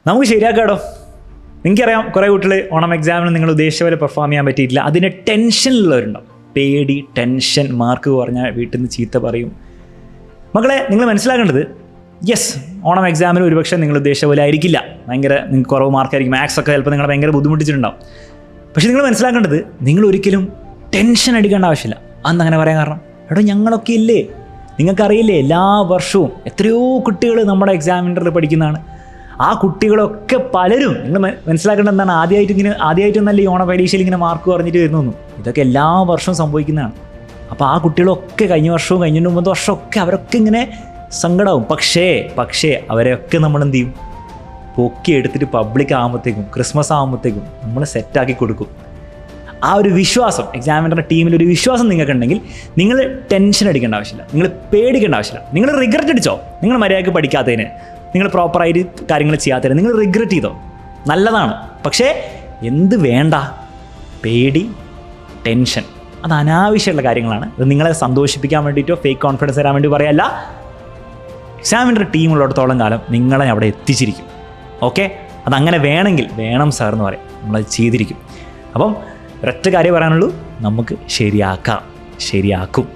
നമുക്ക് ശരിയാക്കാടോ. നിങ്ങൾക്കറിയാം കുറേ കുട്ടികൾ ഓണം എക്സാമിന് നിങ്ങൾ ഉദ്ദേശിച്ച പോലെ പെർഫോം ചെയ്യാൻ പറ്റിയിട്ടില്ല. അതിൻ്റെ ടെൻഷനിലുള്ളവരുണ്ടാവും. പേടി, ടെൻഷൻ, മാർക്ക് കുറഞ്ഞാൽ വീട്ടിൽ നിന്ന് ചീത്ത പറയും. മക്കളെ, നിങ്ങൾ മനസ്സിലാക്കേണ്ടത്, യെസ്, ഓണം എക്സാമിന് ഒരുപക്ഷെ നിങ്ങൾ ഉദ്ദേശിച്ച പോലെ ആയിരിക്കില്ല. നിങ്ങൾക്ക് കുറവ് മാർക്കായിരിക്കും. മാത്സ് ഒക്കെ ചിലപ്പോൾ നിങ്ങളെ ഭയങ്കര ബുദ്ധിമുട്ടിച്ചിട്ടുണ്ടാവും. പക്ഷേ നിങ്ങൾ മനസ്സിലാക്കേണ്ടത്, നിങ്ങൾ ഒരിക്കലും ടെൻഷൻ അടിക്കേണ്ട ആവശ്യമില്ല. അന്ന് അങ്ങനെ പറയാൻ കാരണം, എടോ ഞങ്ങളൊക്കെ ഇല്ലേ, നിങ്ങൾക്കറിയില്ലേ, എല്ലാ വർഷവും എത്രയോ കുട്ടികൾ നമ്മുടെ എക്സാമിനറിൽ പഠിക്കുന്നതാണ്. ആ കുട്ടികളൊക്കെ പലരും, നിങ്ങൾ മനസ്സിലാക്കേണ്ടത് എന്താണ്, ആദ്യമായിട്ടൊന്നല്ല ഈ ഓണ പരീക്ഷയിൽ ഇങ്ങനെ മാർക്ക് കുറഞ്ഞിട്ട് വരുന്നു. ഇതൊക്കെ എല്ലാ വർഷവും സംഭവിക്കുന്നതാണ്. അപ്പോൾ ആ കുട്ടികളൊക്കെ കഴിഞ്ഞ വർഷവും കഴിഞ്ഞ മുമ്പത്തെ വർഷമൊക്കെ അവരൊക്കെ ഇങ്ങനെ സങ്കടമാവും. പക്ഷേ അവരെയൊക്കെ നമ്മൾ എന്ത് ചെയ്യും, പൊക്കി എടുത്തിട്ട് പബ്ലിക് ആകുമ്പോഴത്തേക്കും, ക്രിസ്മസ് ആകുമ്പോഴത്തേക്കും നമ്മൾ സെറ്റാക്കി കൊടുക്കും. ആ ഒരു വിശ്വാസം, എക്സാമിനറുടെ ടീമിൽ ഒരു വിശ്വാസം നിങ്ങൾക്കുണ്ടെങ്കിൽ നിങ്ങൾ ടെൻഷൻ അടിക്കേണ്ട ആവശ്യമില്ല, നിങ്ങൾ പേടിക്കേണ്ട ആവശ്യമില്ല. നിങ്ങൾ റിഗ്രറ്റ് അടിച്ചോ, നിങ്ങൾ മര്യാദയ്ക്ക് പഠിക്കാത്തതിന്, നിങ്ങൾ പ്രോപ്പറായിട്ട് കാര്യങ്ങൾ ചെയ്യാത്തതിന് നിങ്ങൾ റിഗ്രറ്റ് ചെയ്തോ, നല്ലതാണ്. പക്ഷേ എന്ത് വേണ്ട, പേടി, ടെൻഷൻ, അത് അനാവശ്യമുള്ള കാര്യങ്ങളാണ്. അത് നിങ്ങളെ സന്തോഷിപ്പിക്കാൻ വേണ്ടിയിട്ടോ ഫേക്ക് കോൺഫിഡൻസ് തരാൻ വേണ്ടി പറയല്ല. എക്സാമിൻ്റെ ടീമുള്ളിടത്തോളം കാലം നിങ്ങളെ അവിടെ എത്തിച്ചിരിക്കും. ഓക്കെ, അതങ്ങനെ വേണമെങ്കിൽ വേണം സാർ എന്ന് പറയും, നമ്മളത് ചെയ്തിരിക്കും. അപ്പം ഒരൊറ്റ കാര്യം പറയാനുള്ളൂ, നമുക്ക് ശരിയാക്കും.